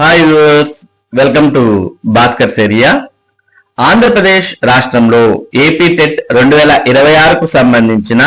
Hi viewers, welcome to Bhaskar area. Andhra Pradesh రాష్ట్రంలో AP TET 2026కు సంబంధించిన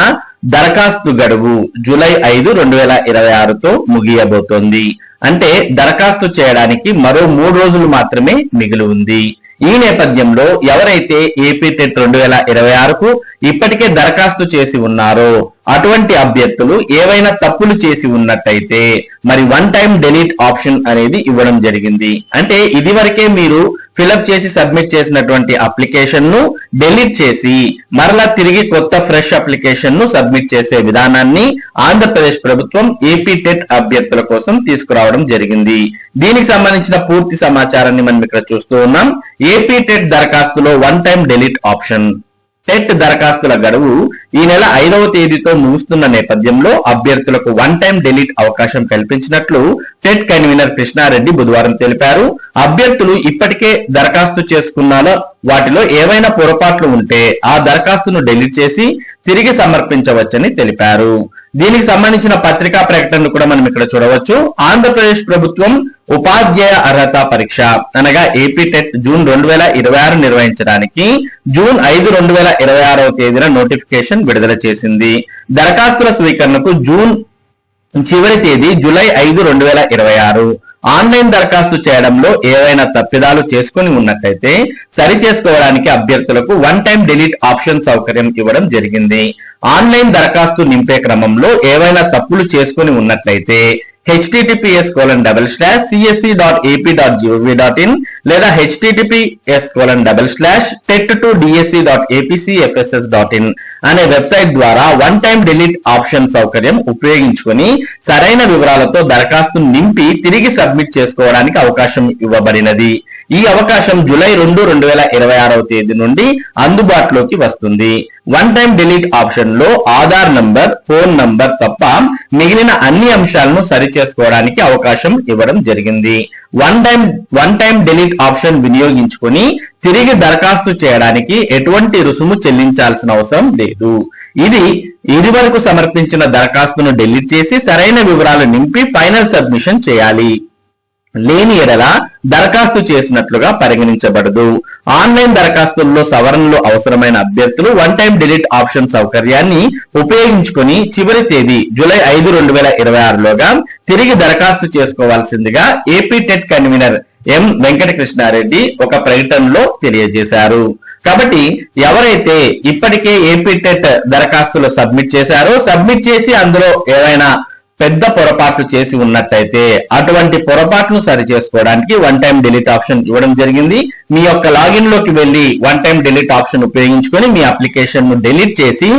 దరఖాస్తు గడువు జూలై 5, 2026తో ముగియబోతోంది. అంటే దరఖాస్తు చేయడానికి మరో 3 రోజులు మాత్రమే మిగిలి ఉంది. ఈ నేపథ్యంలో ఎవరైతే ఏపీ టెట్ 2026కు ఇప్పటికే దరఖాస్తు చేసి ఉన్నారో అటువంటి అభ్యర్థులు ఏవైనా తప్పులు చేసి ఉన్నట్టయితే మరి వన్ టైం డెలీట్ ఆప్షన్ అనేది ఇవ్వడం జరిగింది. అంటే ఇది వరకే మీరు ఫిలప్ చేసి సబ్మిట్ చేసినటువంటి అప్లికేషన్ ను డెలీట్ చేసి మరలా తిరిగి కొత్త ఫ్రెష్ అప్లికేషన్ ను సబ్మిట్ చేసే విధానాన్ని ఆంధ్రప్రదేశ్ ప్రభుత్వం ఏపీ టెట్ అభ్యర్థుల కోసం తీసుకురావడం జరిగింది. దీనికి సంబంధించిన పూర్తి సమాచారాన్ని మనం ఇక్కడ చూస్తూ ఉన్నాం. ఏపీ టెట్ దరఖాస్తులో one time delete option. TET దరఖాస్తుల గడువు ఈ నెల 5వ తేదీతో ముగుస్తున్న నేపథ్యంలో అభ్యర్థులకు వన్ టైం డెలీట్ అవకాశం కల్పించినట్లు టెట్ కన్వీనర్ కృష్ణారెడ్డి బుధవారం తెలిపారు. అభ్యర్థులు ఇప్పటికే దరఖాస్తు చేసుకున్నాలో వాటిలో ఏవైనా పొరపాట్లు ఉంటే ఆ దరఖాస్తును డెలీట్ చేసి తిరిగి సమర్పించవచ్చని తెలిపారు. దీనికి సంబంధించిన పత్రికా ప్రకటనను కూడా మనం ఇక్కడ చూడవచ్చు. ఆంధ్రప్రదేశ్ ప్రభుత్వం ఉపాధ్యాయ అర్హత పరీక్ష అనగా ఏపీ టెట్ జూన్ 2026 నిర్వహించడానికి జూన్ 5, 2026వ తేదీన నోటిఫికేషన్ విడుదల చేసింది. దరఖాస్తుల స్వీకరణకు జూన్ చివరి తేదీ జూలై 5, 2026. ఆన్లైన్ దరఖాస్తు చేయడంలో ఏవైనా తప్పిదాలు చేసుకుని ఉన్నట్లయితే సరి చేసుకోవడానికి అభ్యర్థులకు వన్ టైం డిలీట్ ఆప్షన్ సౌకర్యం ఇవ్వడం జరిగింది. ఆన్లైన్ దరఖాస్తు నింపే క్రమంలో ఏవైనా తప్పులు చేసుకుని ఉన్నట్లయితే https://csc.ap.gov.in లేదా https://tet2dsc.apcfss.in అనే వెబ్సైట్ ద్వారా వన్ టైం డిలీట్ ఆప్షన్ సౌకర్యం ఉపయోగించుకొని సరైన వివరాలతో దరఖాస్తును నింపి తిరిగి సబ్మిట్ చేసుకోవడానికి అవకాశం ఇవ్వబడినది. ఈ అవకాశం జూలై 2, 2026వ తేదీ నుండి అందుబాటులోకి వస్తుంది. వన్ టైం డిలీట్ ఆప్షన్ లో ఆధార్ నంబర్, ఫోన్ నంబర్ తప్ప మిగిలిన అన్ని అంశాలను సరి చేసుకోవడానికి అవకాశం ఇవ్వడం జరిగింది. వన్ టైం డిలీట్ ఆప్షన్ వినియోగించుకొని తిరిగి దరఖాస్తు చేయడానికి ఎటువంటి రుసుము చెల్లించాల్సిన అవసరం లేదు. ఇది వరకు సమర్పించిన దరఖాస్తును డిలీట్ చేసి సరైన వివరాలు నింపి ఫైనల్ సబ్మిషన్ చేయాలి. లేని ఎడల దరఖాస్తు చేసినట్లుగా పరిగణించబడదు. ఆన్లైన్ దరఖాస్తుల్లో సవరణలు అవసరమైన అభ్యర్థులు వన్ టైం డిలీట్ ఆప్షన్ సౌకర్యాన్ని ఉపయోగించుకొని చివరి తేదీ జూలై 5, 2026లోగా తిరిగి దరఖాస్తు చేసుకోవాల్సిందిగా AP TET convener M Venkatakrishna Reddy ఒక ప్రకటనలో తెలియజేశారు. కాబట్టి ఎవరైతే ఇప్పటికే ఏపీ టెట్ దరఖాస్తులు సబ్మిట్ చేశారో సబ్మిట్ చేసి అందులో ఏవైనా పెద్ద పొరపాట్లు చేసి ఉన్నట్టయితే అటువంటి పొరపాట్లు సరి చేసుకోవడానికి వన్ టైం డిలీట్ ఆప్షన్ ఇవ్వడం జరిగింది. మీ యొక్క లాగిన్ లోకి వెళ్లి వన్ టైం డిలీట్ ఆప్షన్ ఉపయోగించుకొని మీ అప్లికేషన్ ను డిలీట్ చేసి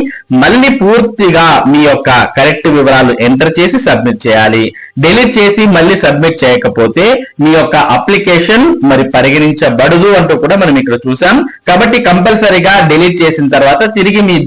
మళ్ళీ పూర్తిగా మీ యొక్క కరెక్ట్ వివరాలు ఎంటర్ చేసి సబ్మిట్ చేయాలి. డిలీట్ చేసి మళ్ళీ సబ్మిట్ చేయకపోతే మీ యొక్క అప్లికేషన్ మరి పరిగణించబడదు అంటూ కూడా మనం ఇక్కడ చూసాం. కాబట్టి కంపల్సరీగా డిలీట్ చేసిన తర్వాత తిరిగి మీ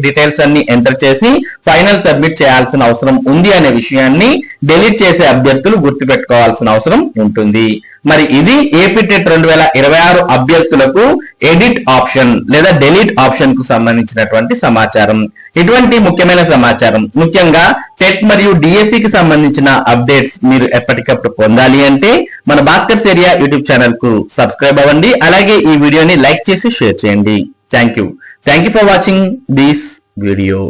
డీటెయిల్స్ అన్ని ఎంటర్ చేసి ఫైనల్ సబ్మిట్ చేయాల్సిన అవసరం ఉంది అనే విషయాన్ని డిలీట్ చేసే అభ్యర్థులు గుర్తుపెట్టుకోవాల్సిన అవసరం ఉంటుంది. మరి ఇది ఏపీ టెట్ 2026 అభ్యర్థులకు ఎడిట్ ఆప్షన్ లేదా డెలీట్ ఆప్షన్ కు సంబంధించినటువంటి సమాచారం. ఇటువంటి ముఖ్యమైన సమాచారం ముఖ్యంగా టెట్ మరియు డిఎస్సికి సంబంధించిన అప్డేట్స్ మీరు ఎప్పటికప్పుడు పొందాలి అంటే మన భాస్కర్ ఏరియా యూట్యూబ్ ఛానల్ కు సబ్స్క్రైబ్ అవ్వండి. అలాగే ఈ వీడియోని లైక్ చేసి షేర్ చేయండి. Thank you for watching this video.